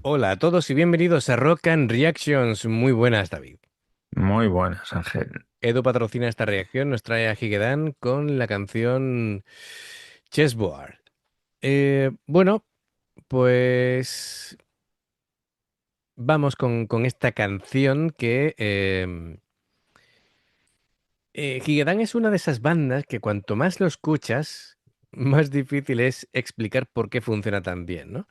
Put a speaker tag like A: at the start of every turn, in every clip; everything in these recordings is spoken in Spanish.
A: Hola a todos y bienvenidos a Rock and Reactions. Muy buenas, David.
B: Muy buenas, Ángel.
A: Edu patrocina esta reacción, nos trae a Higedan con la canción Chessboard. Bueno, pues vamos con esta canción que Higedan es una de esas bandas que cuanto más lo escuchas, más difícil es explicar por qué funciona tan bien, ¿no?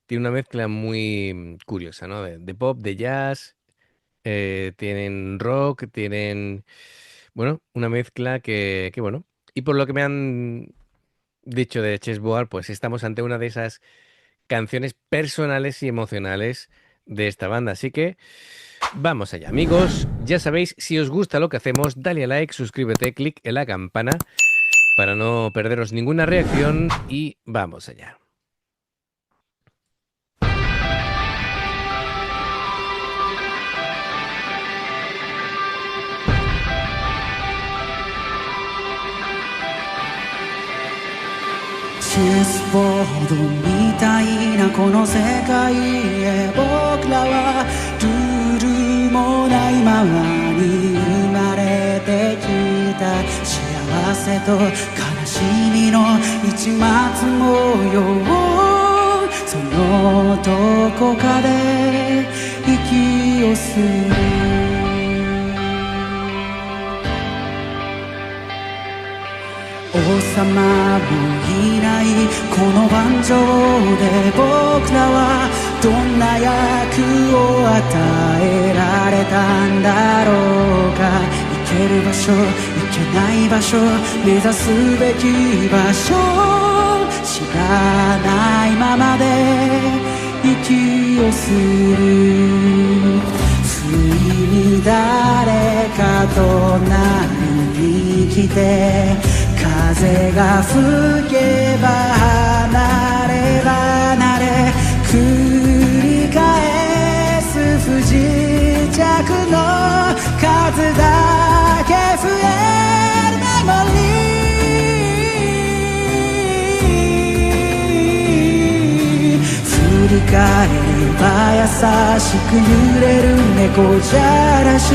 A: Tiene una mezcla muy curiosa, ¿no? De pop, de jazz. Tienen rock, tienen, bueno, una mezcla que, bueno, y por lo que me han dicho de Chessboard, pues estamos ante una de esas canciones personales y emocionales de esta banda. Así que vamos allá, amigos. Ya sabéis, si os gusta lo que hacemos, dale a like, suscríbete, clic en la campana para no perderos ninguna reacción y vamos allá.
C: チェスボードみたいなこの世界へ僕らはルールもないままに生まれてきた幸せと悲しみの一末模様をそのどこかで息をする王様もいないこの盤上で僕らはどんな役を与えられたんだろうか行ける場所行けない場所目指すべき場所知らないままで息をする不意に誰かとなりに来て風が吹けば離れ離れ繰り返す不時着の数だけ増えるメモリー振り返れば優しく揺れる猫じゃらし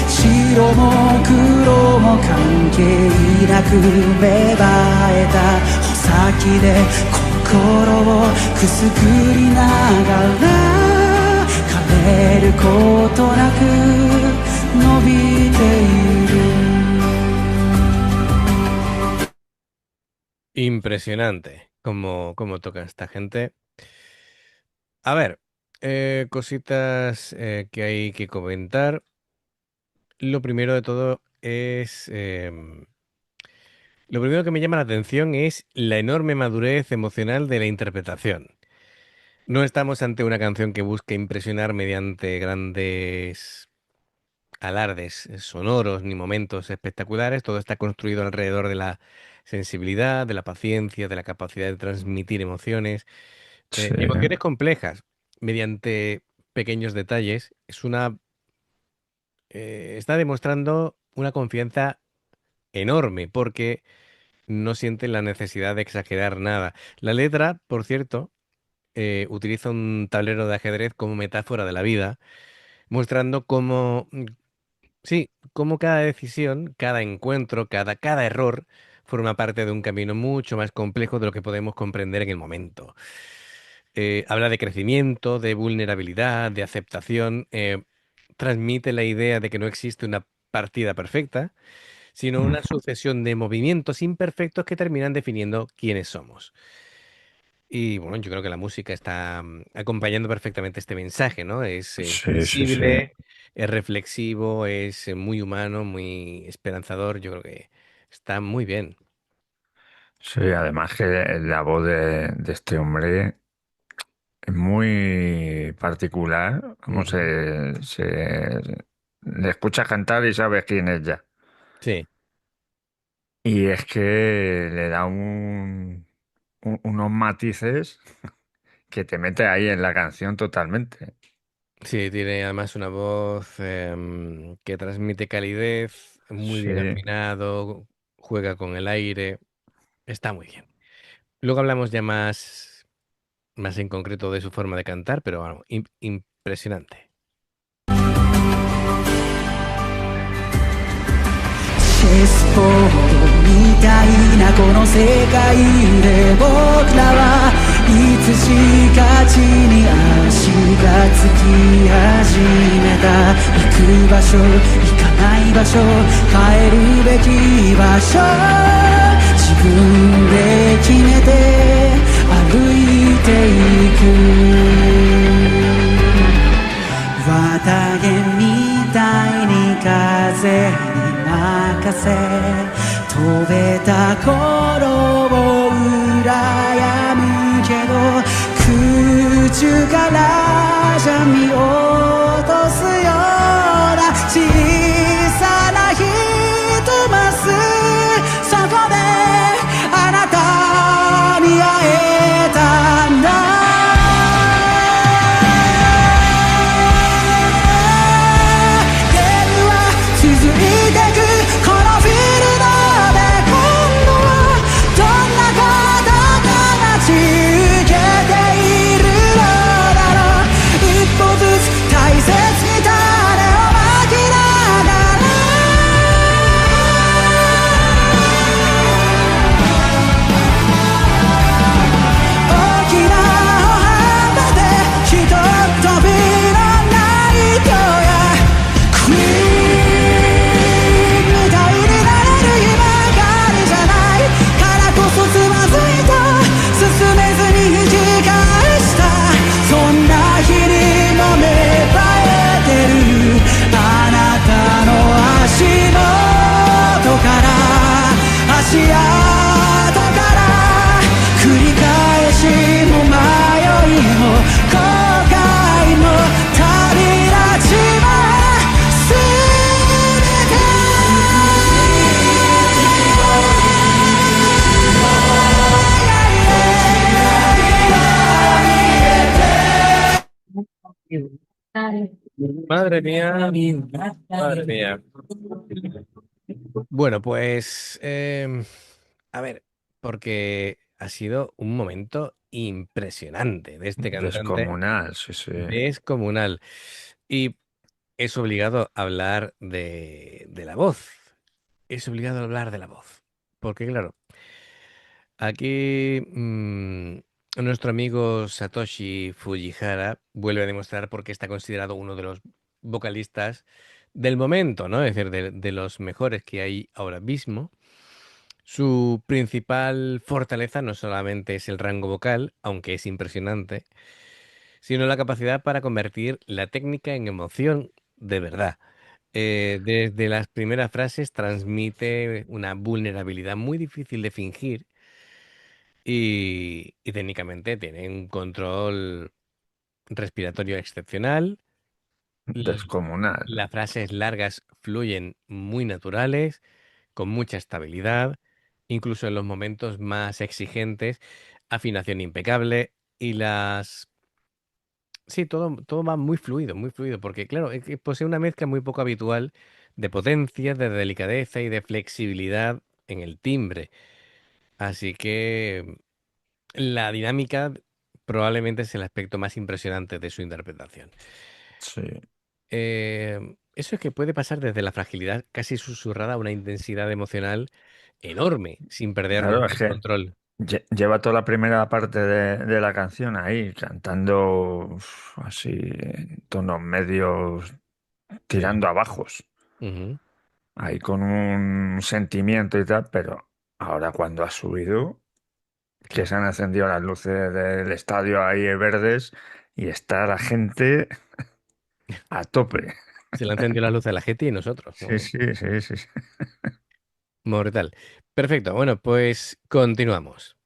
C: 白も黒も関係なく芽生えた穂先で心をくすぐりながら枯れることなく伸びている
A: Impresionante cómo toca esta gente. A ver, cositas que hay que comentar. Lo primero de todo es, lo primero que me llama la atención es la enorme madurez emocional de la interpretación. No estamos ante una canción que busque impresionar mediante grandes alardes sonoros ni momentos espectaculares. Todo está construido alrededor de la sensibilidad, de la paciencia, de la capacidad de transmitir emociones,
B: Sí,
A: emociones complejas mediante pequeños detalles. Está demostrando una confianza enorme porque no siente la necesidad de exagerar nada. La letra, por cierto, utiliza un tablero de ajedrez como metáfora de la vida, mostrando cómo, sí, cómo cada decisión, cada encuentro, cada error forma parte de un camino mucho más complejo de lo que podemos comprender en el momento. Habla de crecimiento, de vulnerabilidad, de aceptación, transmite la idea de que no existe una partida perfecta, sino una
B: ujú,
A: sucesión de movimientos imperfectos que terminan definiendo quiénes somos. Y bueno, yo creo que la música está acompañando perfectamente este mensaje, ¿no? Es
B: sí, sí, sí.
A: sensible, es reflexivo, es muy humano, muy esperanzador. Yo creo que está muy bien.
B: Sí, además que la voz de este hombre es muy particular. Como
A: Ujú.
B: le escuchas cantar y sabes quién es ya.
A: Sí,
B: Y es que le da unos matices que te mete ahí en la canción totalmente.
A: sí, tiene además una voz que transmite calidez, muy
B: Sí,
A: bien afinado, juega con el aire, está muy bien. Luego hablamos ya más. más en concreto de su forma de cantar, pero bueno, impresionante.
C: チェスボードみたいなこの世界で僕らはいつしか地に足がつき始めた。行く場所行かない場所帰るべき場所自分で決めて歩いていく。綿毛みたいに風に任せ飛べた頃を羨むけど空中からじゃ見落とすような小さな一マスそこであなたに会えたんだ。足跡から繰り返しも迷いも後悔も旅立ちは全て
A: Madre mía, madre mía. Bueno, pues, a ver, porque ha sido un momento impresionante de este cantante
B: Descomunal, sí, sí.
A: descomunal. Y es obligado a hablar de la voz. Es obligado a hablar de la voz. Porque, claro, aquí nuestro amigo Satoshi Fujihara vuelve a demostrar por qué está considerado uno de los vocalistas del momento, ¿no? Es decir, de los mejores que hay ahora mismo. Su principal fortaleza no solamente es el rango vocal, aunque es impresionante, sino la capacidad para convertir la técnica en emoción de verdad. Desde las primeras frases transmite una vulnerabilidad muy difícil de fingir y técnicamente tiene un control respiratorio excepcional.
B: Descomunal.
A: Las frases largas fluyen muy naturales, con mucha estabilidad, incluso en los momentos más exigentes, afinación impecable y las... Sí, todo va muy fluido, porque claro, es que posee una mezcla muy poco habitual de potencia, de delicadeza y de flexibilidad en el timbre. Así que la dinámica probablemente es el aspecto más impresionante de su interpretación.
B: Sí.
A: Eso es que puede pasar desde la fragilidad casi susurrada a una intensidad emocional enorme, sin perder
B: Claro,
A: nunca
B: es
A: el
B: que
A: control.
B: lleva toda la primera parte de la canción ahí, cantando así en tonos medios,
A: Sí.
B: tirando a bajos,
A: Ujú.
B: ahí con un sentimiento y tal, pero ahora cuando ha subido, que
A: Claro.
B: se han encendido las luces del estadio ahí verdes y está la gente a tope.
A: Se le encendió la luz a la gente y nosotros.
B: Sí, sí, sí, sí.
A: Mortal. Perfecto. Bueno, pues continuamos.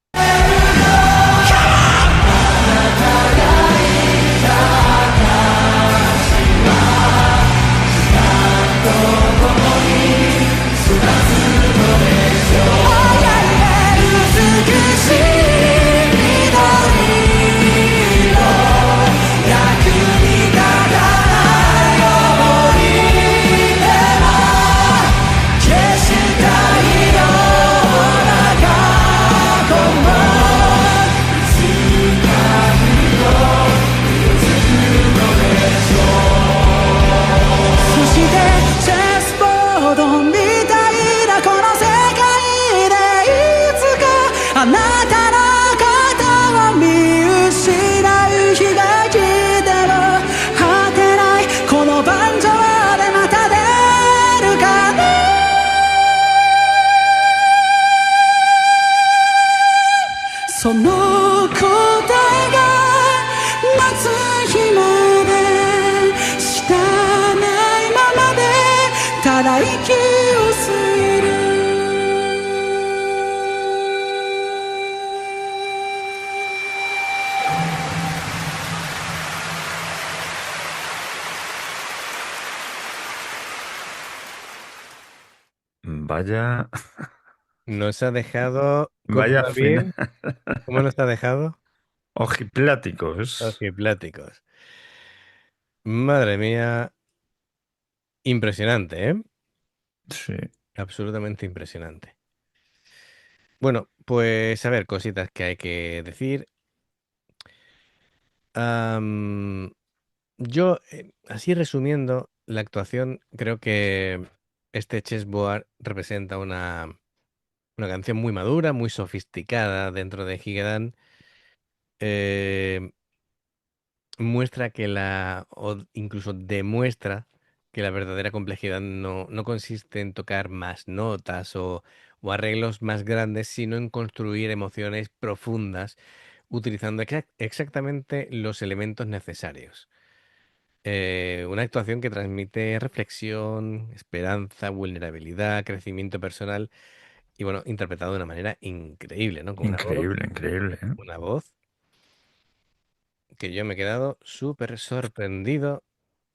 B: Vaya,
A: Nos ha dejado, ¿cómo
B: vaya final.
A: David? ¿Cómo nos ha dejado?
B: Ojipláticos.
A: Ojipláticos. Madre mía, impresionante, ¿eh?
B: Sí.
A: Absolutamente impresionante. Bueno, pues a ver, cositas que hay que decir. Am, yo, así resumiendo, la actuación, creo que este Chessboard representa una canción muy madura, muy sofisticada dentro de Higedan. Eh, muestra que o incluso demuestra que la verdadera complejidad no consiste en tocar más notas o arreglos más grandes, sino en construir emociones profundas utilizando exactamente los elementos necesarios. Una actuación que transmite reflexión, esperanza, vulnerabilidad, crecimiento personal y bueno, interpretado de una manera increíble, ¿no? Con
B: Increíble, increíble, ¿eh?
A: una voz que yo me he quedado súper sorprendido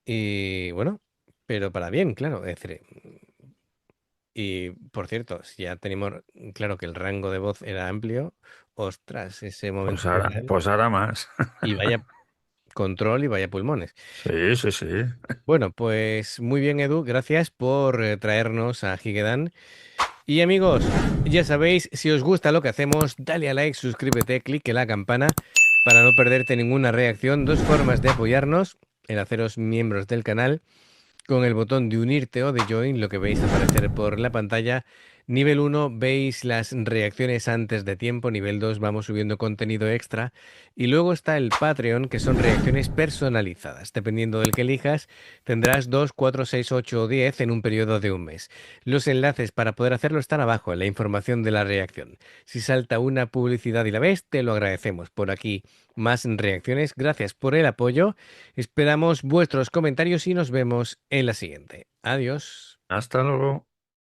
A: y bueno, pero para bien, claro. Es decir, y por cierto, si ya tenemos claro que el rango de voz era amplio, ostras, ese momento final
B: Pues ahora más.
A: y vaya control y vaya pulmones.
B: Sí, sí, sí.
A: Bueno, pues muy bien, Edu, gracias por traernos a Higedan. Y amigos, ya sabéis, si os gusta lo que hacemos, dale a like, suscríbete, clique la campana para no perderte ninguna reacción. Dos formas de apoyarnos, el haceros miembros del canal con el botón de unirte o de join, lo que veis aparecer por la pantalla. Nivel 1 veis las reacciones antes de tiempo, nivel 2 vamos subiendo contenido extra y luego está el Patreon, que son reacciones personalizadas. Dependiendo del que elijas, tendrás 2, 4, 6, 8 o 10 en un periodo de un mes. Los enlaces para poder hacerlo están abajo en la información de la reacción. Si salta una publicidad y la ves, te lo agradecemos. Por aquí más reacciones, gracias por el apoyo. Esperamos vuestros comentarios y nos vemos en la siguiente. Adiós.
B: Hasta luego.